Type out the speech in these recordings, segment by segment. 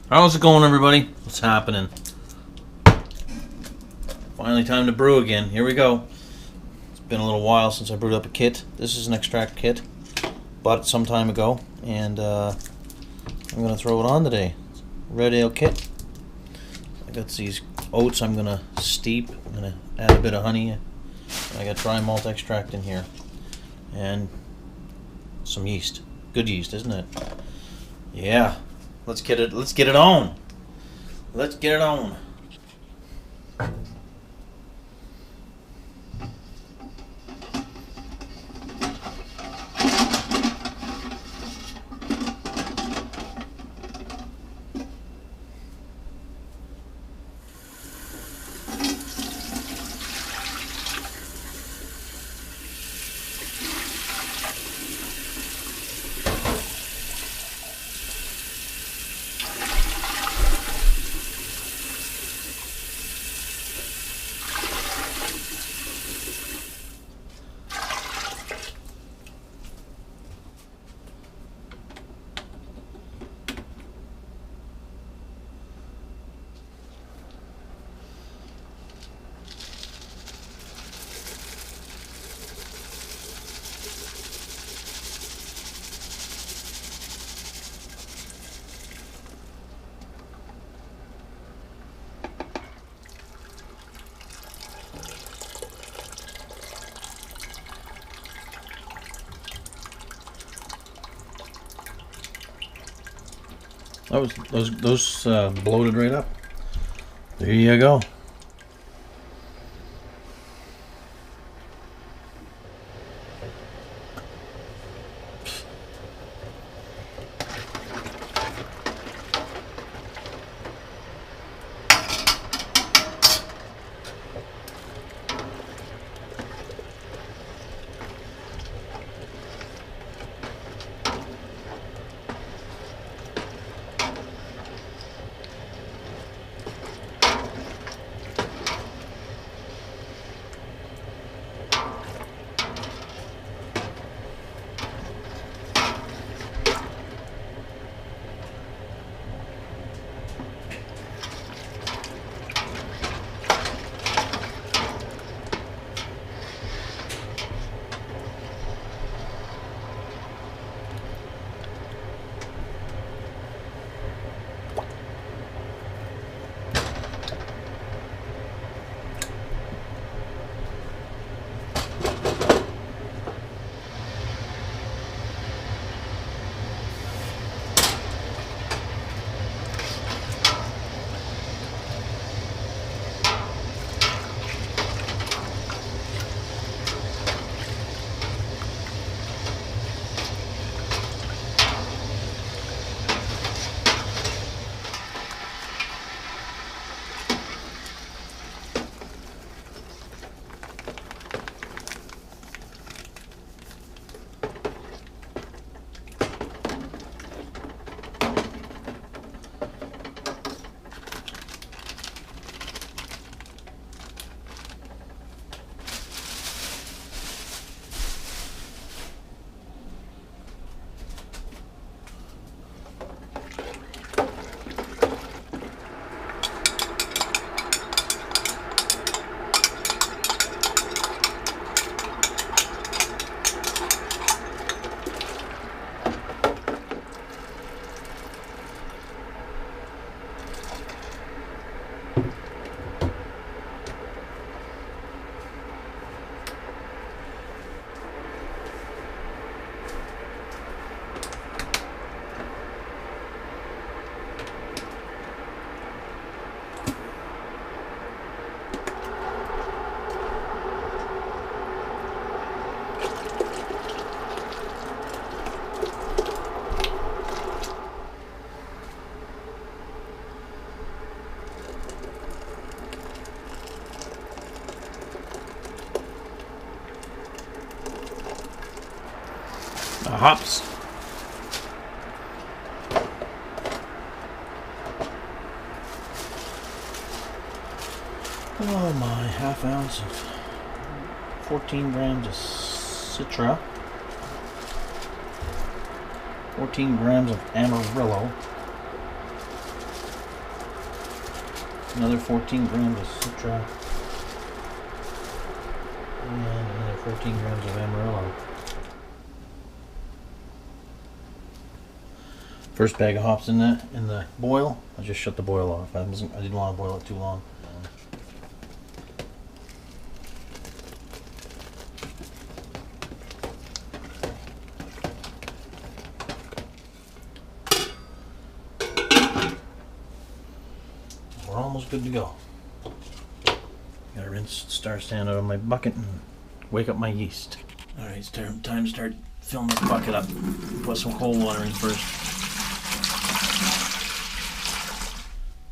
How's it going, everybody? What's happening? Finally time to brew again. Here we go. It's been a little while since I brewed up a kit. This is an extract kit. Bought it some time ago, and I'm going to throw it on today. Red Ale kit. I got these oats I'm going to steep. I'm going to add a bit of honey. I got dry malt extract in here. And some yeast. Good yeast, isn't it? Yeah. Let's get it on. Let's get it on. Those bloated right up. There you go. Hops. Oh my, half ounce of 14 grams of Citra, 14 grams of Amarillo, Another 14 grams of Citra. And another 14 grams of Amarillo. First bag of hops in the boil. I just shut the boil off. I didn't want to boil it too long. We're almost good to go. Gotta rinse star stand out of my bucket and wake up my yeast. Alright, it's time to start filling this bucket up. Put some cold water in first.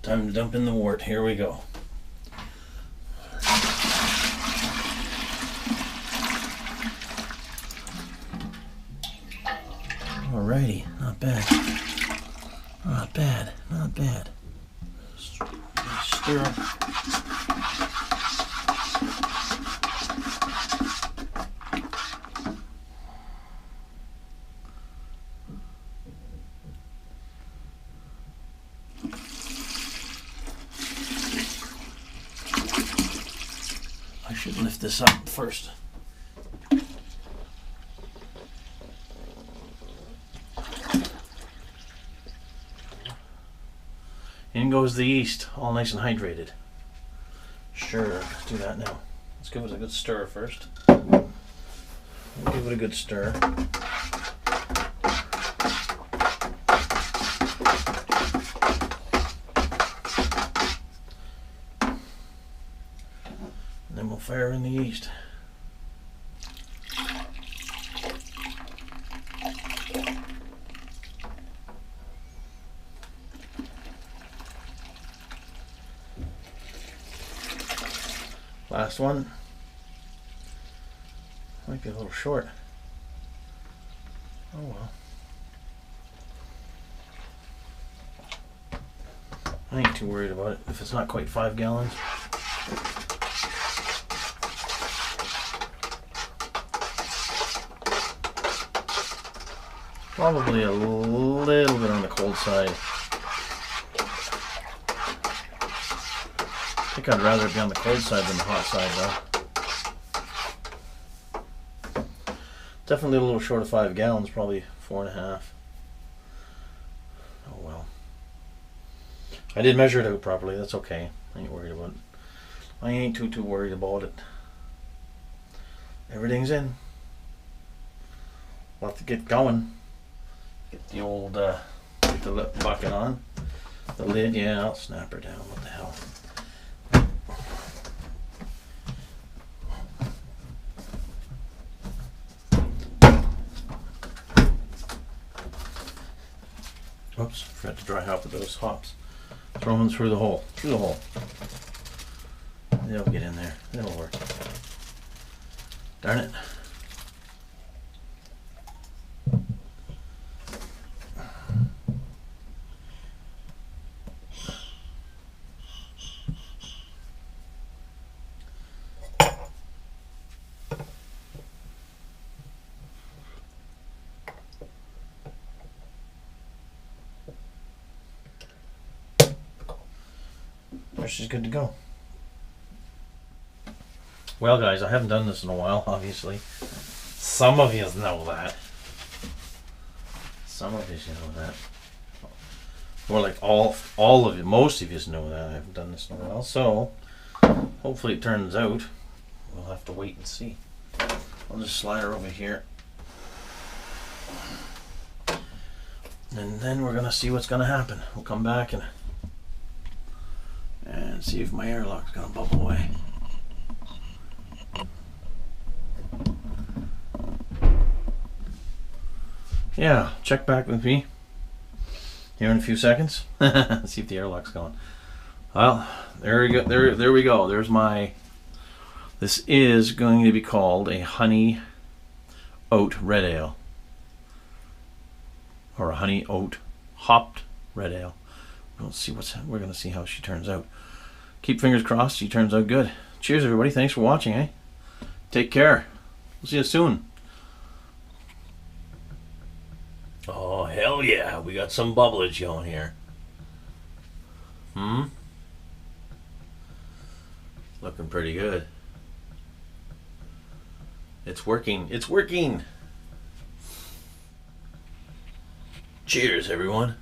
Time to dump in the wort. Here we go. Alrighty, not bad. Not bad, not bad. Stir. I should lift this up first. In goes the yeast, all nice and hydrated. Sure, let's do that now. Let's give it a good stir first. Give it a good stir. And then we'll fire in the yeast. Last one. Might be a little short. Oh well. I ain't too worried about it if it's not quite 5 gallons. Probably a little bit on the cold side. I think I'd rather be on the cold side than the hot side though. Definitely a little short of 5 gallons, probably 4.5. Oh well. I did measure it out properly, that's okay. I ain't worried about it. I ain't too worried about it. Everything's in. We'll have to get going. Get the old get the lip bucket on. The lid, yeah, I'll snap her down. What the hell. Oops, forgot to dry half of those hops. Throw them through the hole. Through the hole. They'll get in there. It'll work. Darn it. She's good to go. Well guys, I haven't done this in a while, obviously. Some of you know that. Some of you know that. More like all of you, most of you know that I haven't done this in a while. So, hopefully it turns out. We'll have to wait and see. I'll just slide her over here. And then we're going to see what's going to happen. We'll come back and see if my airlock's gonna bubble away. Yeah, check back with me here in a few seconds. See if the airlock's going. Well, there we go. There we go. There's my. This is going to be called a honey oat red ale, or a honey oat hopped red ale. We'll see we're gonna see how she turns out. Keep fingers crossed she turns out good. Cheers everybody, thanks for watching, eh? Take care. We'll see you soon. Oh hell yeah, we got some bubblage going here. Looking pretty good. It's working. It's working. Cheers, everyone.